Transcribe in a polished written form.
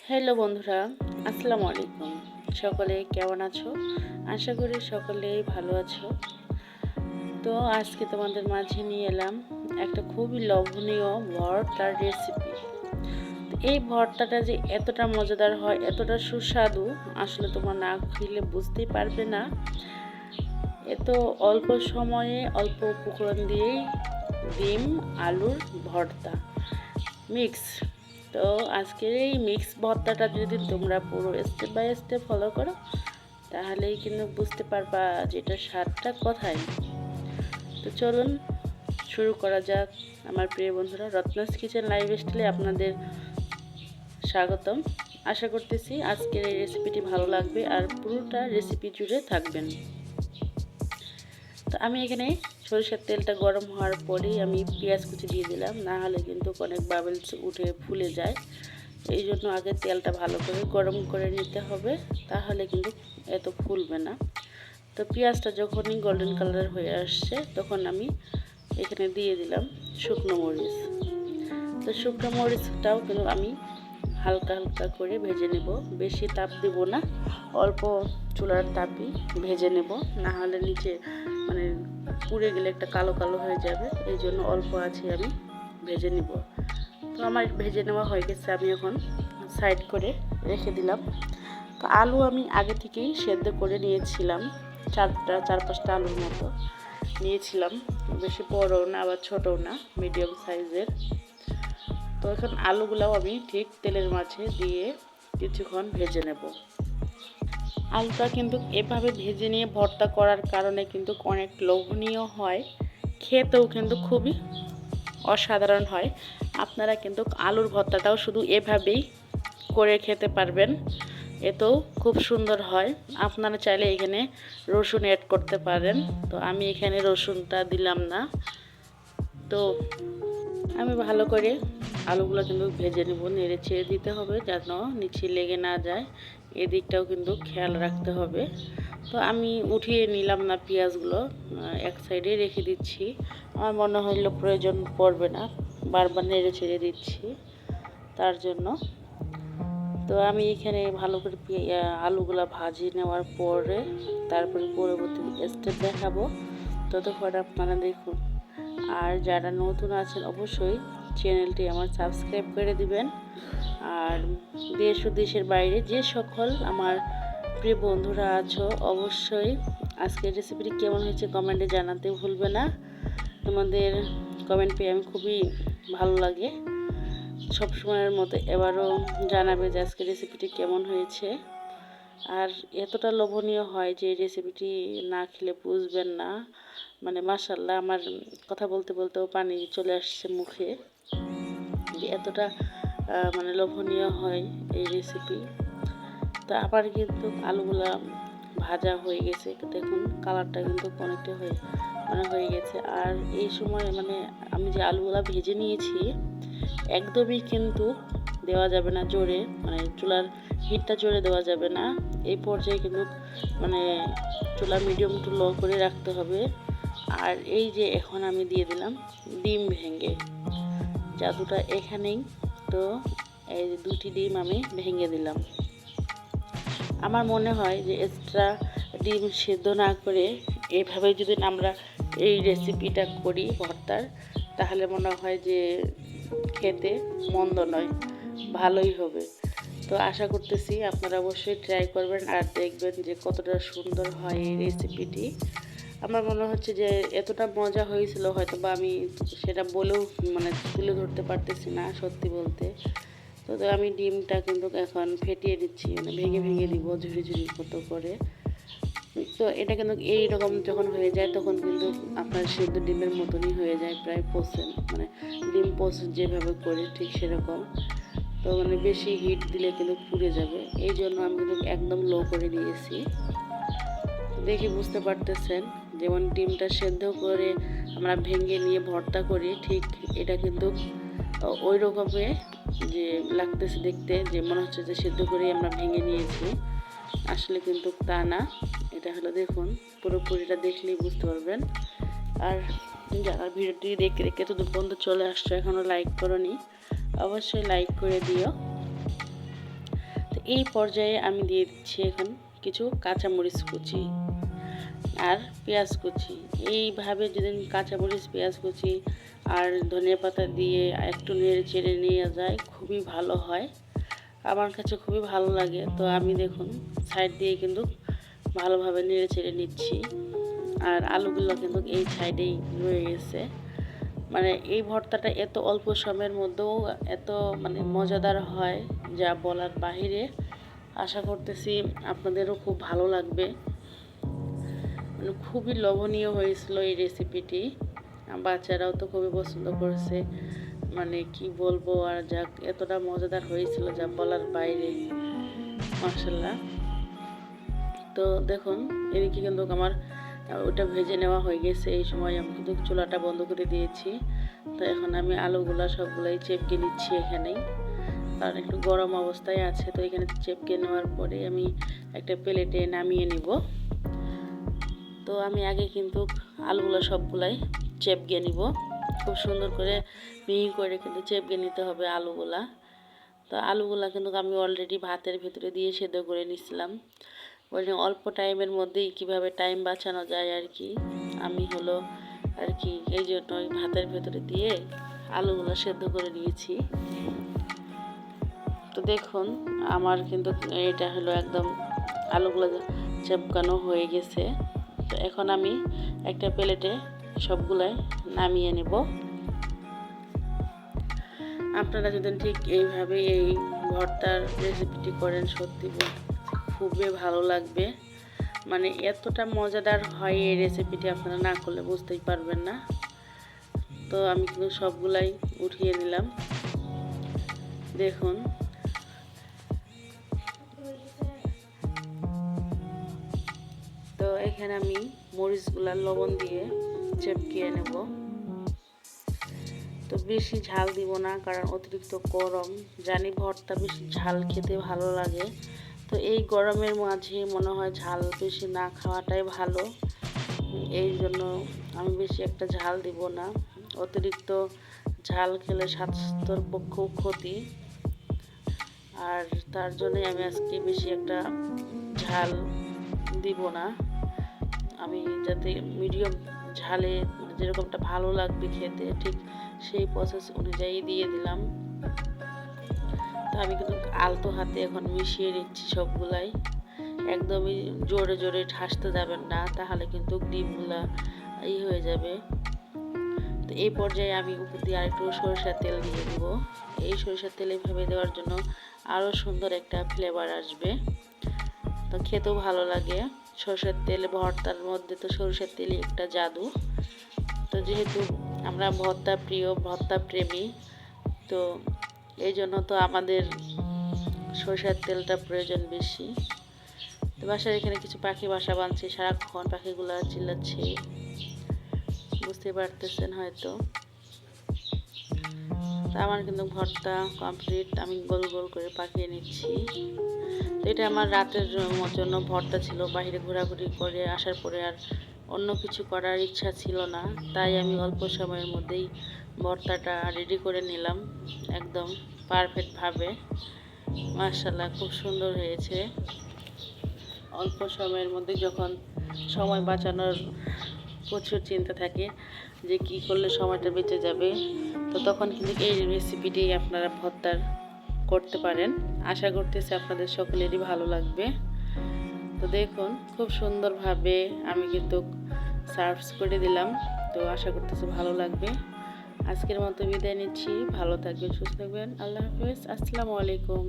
Hello বন্ধুরা, আসসালামু আলাইকুম। সকলে কেমন আছো? আশা করি সকলেই ভালো আছো। তো আজকে তোমাদের মাঝে নিয়ে এলাম একটা খুবই লোভনীয় ভর্তার রেসিপি। এই ভর্তাটা যে এতটা মজাদার হয়, এতটা সুস্বাদু, আসলে তোমরা না খেলে বুঝতেই পারবে না। এত অল্প সময়ে অল্প উপকরণ দিয়েই ডিম আলুর ভর্তা মিক্স। তো আজকের এই মিক্স ভর্তাটা যদি তোমরা পুরো স্টেপ বাই স্টেপ ফলো করো, তাহলেই কিন্তু বুঝতে পারবা যে এটার স্বাদটা কোথায়। তো চলুন শুরু করা যাক। আমার প্রিয় বন্ধুরা, রত্নাস কিচেন লাইভ স্টাইলে আপনাদের স্বাগতম। আশা করতেছি আজকের এই রেসিপিটি ভালো লাগবে আর পুরোটা রেসিপি জুড়ে থাকবেন। তো আমি এখানে সরিষার তেলটা গরম হওয়ার পরেই আমি পেঁয়াজ কুচি দিয়ে দিলাম, না হলে কিন্তু অনেক বাবলস উঠে ফুলে যায়। এই জন্য আগে তেলটা ভালো করে গরম করে নিতে হবে, তাহলে কিন্তু এত ফুলবে না। তো পেঁয়াজটা যখনই গোল্ডেন কালার হয়ে আসছে, তখন আমি এখানে দিয়ে দিলাম শুকনো মরিচ। তো শুকনো মরিচটাও কিন্তু আমি হালকা হালকা করে ভেজে নেব, বেশি তাপ দেব না, অল্প চুলার তাপই ভেজে নেব, না হলে নিচে মানে পুড়ে গেলে একটা কালো কালো হয়ে যাবে। এই জন্য অল্প আছে আমি ভেজে নিব। তো আমার ভেজে নেওয়া হয়ে গেছে, আমি এখন সাইড করে রেখে দিলাম। তো আলু আমি আগে থেকেই সেদ্ধ করে নিয়েছিলাম, চার পাঁচটা আলুর মতো নিয়েছিলাম, বেশি বড়ও না আবার ছোটও না, মিডিয়াম সাইজের। তো এখন আলুগুলাও আমি ঠিক তেলের মাঝে দিয়ে কিছুক্ষণ ভেজে নেব। আলুটা কিন্তু এভাবে ভেজে নিয়ে ভর্তা করার কারণে কিন্তু অনেক লোভনীয় হয়, খেতেও কিন্তু খুবই অসাধারণ হয়। আপনারা কিন্তু আলুর ভর্তাটাও শুধু এভাবেই করে খেতে পারবেন, এতেও খুব সুন্দর হয়। আপনারা চাইলে এখানে রসুন অ্যাড করতে পারেন, তো আমি এখানে রসুনটা দিলাম না। তো আমি ভালো করে আলুগুলো কিন্তু ভেজে নেব, নেড়ে ছেড়ে দিতে হবে যেন নিচে লেগে না যায়, এদিকটাও কিন্তু খেয়াল রাখতে হবে। তো আমি উঠিয়ে নিলাম না পেঁয়াজগুলো, এক সাইডে রেখে দিচ্ছি। আমার মনে হইলো প্রয়োজন পড়বে না, বারবার নেড়ে ছেড়ে দিচ্ছি তার জন্য। তো আমি এখানে ভালো করে আলুগুলো ভাজি নেওয়ার পরে তারপরে পরবর্তী স্টেপ দেখাবো, ততক্ষণ আপনারা দেখুন। আর যারা নতুন আছেন অবশ্যই চ্যানেলটি আমার সাবস্ক্রাইব করে দিবেন। আর দেশ ও দেশের বাইরে যে সকল আমার প্রিয় বন্ধুরা আছো, অবশ্যই আজকের রেসিপিটি কেমন হয়েছে কমেন্টে জানাতে ভুলবে না। তোমাদের কমেন্ট পেয়ে আমি খুবই ভালো লাগে। সবসময়ের মতো এবারও জানাবে যে আজকের রেসিপিটি কেমন হয়েছে। আর এতটা লোভনীয় হয় যে রেসিপিটি না খেলে বুঝবেন না। মানে মাশাআল্লাহ, আমার কথা বলতে বলতেও পানি চলে আসছে মুখে, যে এতটা মানে লোভনীয় হয় এই রেসিপি। তো আবার কিন্তু আলুগুলা ভাজা হয়ে গেছে, দেখুন কালারটা কিন্তু অনেকটা হয়ে গেছে। আর এই সময় মানে আমি যে আলুগুলা ভেজে নিয়েছি, একদমই কিন্তু দেওয়া যাবে না জোরে, মানে চুলার হিটটা জোরে দেওয়া যাবে না। এই পর্যায়ে কিন্তু মানে চুলা মিডিয়াম টু লো করে রাখতে হবে। আর এই যে এখন আমি দিয়ে দিলাম ডিম ভেঙে, জাদুটা এখানেই। তো এই যে 2টি ডিম আমি ভেঙে দিলাম। আমার মনে হয় যে এক্সট্রা ডিম সেদ্ধ না করে এভাবে যদি আমরা এই রেসিপিটা করি ভর্তার, তাহলে মনে হয় যে খেতে মন্দ নয়, ভালোই হবে। তো আশা করতেছি আপনারা অবশ্যই ট্রাই করবেন আর দেখবেন যে কতটা সুন্দর হয় এই রেসিপিটি। আমার মনে হচ্ছে যে এতটা মজা হয়েছিল, হয়তো বা আমি সেটা বলেও মানে তুলে ধরতে পারতেছি না সত্যি বলতে। তো আমি ডিমটা কিন্তু এখন ফেটিয়ে দিচ্ছি, মানে ভেঙে ভেঙে দিব ঝুড়ি ঝুড়ি মতো করে। তো এটা কিন্তু এইরকম যখন হয়ে যায় তখন কিন্তু আপনার সেদ্ধ ডিমের মতনই হয়ে যায়, প্রায় পোষেন মানে ডিম পোষ যেভাবে করে ঠিক সেরকম। তো মানে বেশি হিট দিলে কিন্তু পুড়ে যাবে, এই জন্য আমি কিন্তু একদম লো করে দিয়েছি। দেখে বুঝতে পারতেছেন, যেমন ডিমটা সেদ্ধ করে আমরা ভেঙে নিয়ে ভর্তা করি, ঠিক এটা কিন্তু ওই রকমই যে লাগতেছে দেখতে, যে মনে হচ্ছে যে সেদ্ধ করেই আমরা ভেঙে নিয়েছি। আসলে কিন্তু তা না, এটা হলো দেখুন পুরোপুরিটা দেখলেই বুঝতে পারবেন। আর যারা ভিডিওটি দেখতে দেখতে তো পর্যন্ত চলে আসছো এখনও লাইক করোনি, অবশ্যই লাইক করে দিও। এই পর্যায়ে আমি দিয়ে দিচ্ছি এখন কিছু কাঁচামরিচ কুচি আর পেঁয়াজ কুচি। এইভাবে যদি কাঁচামরিচ, পেঁয়াজ কুচি আর ধনিয়া পাতা দিয়ে একটু নেড়ে চেড়ে নিয়ে যায়, খুবই ভালো হয়। আমার কাছে খুবই ভালো লাগে। তো আমি দেখুন সাইড দিয়ে কিন্তু ভালোভাবে নেড়ে চেড়ে নিচ্ছি। আর আলুগুলো কিন্তু এই সাইডেই রয়ে গেছে। মানে এই ভর্তাটা এত অল্প সময়ের মধ্যেও এত মানে মজাদার হয় যা বলার বাহিরে। আশা করতেছি আপনাদেরও খুব ভালো লাগবে। মানে খুবই লোভনীয় হয়েছিল এই রেসিপিটি। বাচ্চারাও তো খুবই পছন্দ করেছে। মানে কি বলবো আর, যাক এতটা মজাদার হয়েছিল যা বলার বাইরে, মাশাআল্লাহ। তো দেখুন এদিকে কিন্তু আমার ওটা ভেজে নেওয়া হয়ে গেছে। এই সময় আমি কিন্তু চুলাটা বন্ধ করে দিয়েছি। তো এখন আমি আলুগুলা সবগুলাই চেপকে নিচ্ছি এখানেই, কারণ একটু গরম অবস্থায় আছে। তো এখানে চেপকে নেওয়ার পরে আমি একটা প্লেটে নামিয়ে নিব। তো আমি আগে কিন্তু আলুগুলো সবগুলাই চেপকে নিব, খুব সুন্দর করে মিহি করে কিন্তু চেপকে নিতে হবে আলুগুলা। তো আলুগুলা কিন্তু আমি অলরেডি ভাতের ভেতরে দিয়ে সেদ্ধ করে নিছিলাম। ওই অল্প টাইমের মধ্যেই কিভাবে টাইম বাঁচানো যায় আর কি, আমি হলো আর কি এই জন্য ভাতের ভেতরে দিয়ে আলুগুলো সেদ্ধ করে নিয়েছি। তো দেখুন আমার কিন্তু এটা হলো একদম আলুগুলো চেপকানো হয়ে গেছে। তো এখন আমি একটা প্লেটে সবগুলাই নামিয়ে নেব। আপনারা যদি ঠিক এইভাবে এই ভর্তার রেসিপিটি করেন, সত্যি খুবই ভালো লাগবে। মানে এতটা মজাদার হয় এই রেসিপিটি, আপনারা না করলে বুঝতেই পারবেন না। তো আমি কিন্তু সবগুলাই উঠিয়ে নিলাম। দেখুন তো এখানে আমি মরিচগুলা লবণ দিয়ে চেপকিয়ে নেব। তো বেশি ঝাল দিব না, কারণ অতিরিক্ত গরম, জানি ভর্তা বেশি ঝাল খেতে ভালো লাগে। তো এই গরমের মাঝে মনে হয় ঝাল বেশি না খাওয়াটাই ভালো। এই জন্য আমি বেশি একটা ঝাল দিব না। অতিরিক্ত ঝাল খেলে স্বাস্থ্যের পক্ষেও ক্ষতি। আর তার জন্যই আমি আজকে বেশি একটা ঝাল দিব না। আমি যাতে মিডিয়াম ঝালে যেরকমটা ভালো লাগবে খেতে, ঠিক সেই প্রসেস অনুযায়ী দিয়ে দিলাম। তো আমি কিন্তু আলতো হাতে এখন মিশিয়ে নিচ্ছি সবগুলাই। একদমই জোরে জোরে ঠাসতে যাবেন না, তাহলে কিন্তু ডিমগুলা হয়ে যাবে। তো এই পর্যায়ে আমি উপর দিয়ে আরেকটু সরিষার তেল দিয়ে দেবো। এই সরিষার তেল এইভাবে দেওয়ার জন্য আরও সুন্দর একটা ফ্লেভার আসবে, তো খেতেও ভালো লাগে। সরষের তেল ভর্তার মধ্যে তো সরষের তেলই একটা জাদু। তো যেহেতু আমরা ভর্তা প্রিয়, ভর্তা প্রেমী, তো এই জন্য তো আমাদের সরষের তেলটা প্রয়োজন বেশি। তো বাসার এখানে কিছু পাখি বাসা বাঁধছে, সারাক্ষণ পাখিগুলো চিল্লাচ্ছে, বুঝতে পারতেছেন হয়তো। তো আমার কিন্তু ভর্তা কমপ্লিট, আমি গোল গোল করে পাকিয়ে নিচ্ছি। তো এটা আমার রাতের জন্য ভর্তা ছিল। বাইরে ঘোরাঘুরি করে আসার পরে আর অন্য কিছু করার ইচ্ছা ছিল না, তাই আমি অল্প সময়ের মধ্যেই ভর্তাটা রেডি করে নিলাম একদম পারফেক্টভাবে। মাশাআল্লাহ খুব সুন্দর হয়েছে। অল্প সময়ের মধ্যে যখন সময় বাঁচানোর প্রচুর চিন্তা থাকে যে কি করলে সময়টা বেঁচে যাবে, তো তখন কিন্তু এই রেসিপিটি আপনারা ভর্তার করতে পারেন। আশা করতেছি আপনাদের সকলেরই ভালো লাগবে। তো দেখুন খুব সুন্দরভাবে আমি কিন্তু সার্ভ করে দিলাম। তো আশা করতেছি ভালো লাগবে। আজকের মতো বিদায় নিচ্ছি। ভালো থাকবেন, সুস্থ থাকবেন। আল্লাহ হাফেজ, আসসালামু আলাইকুম।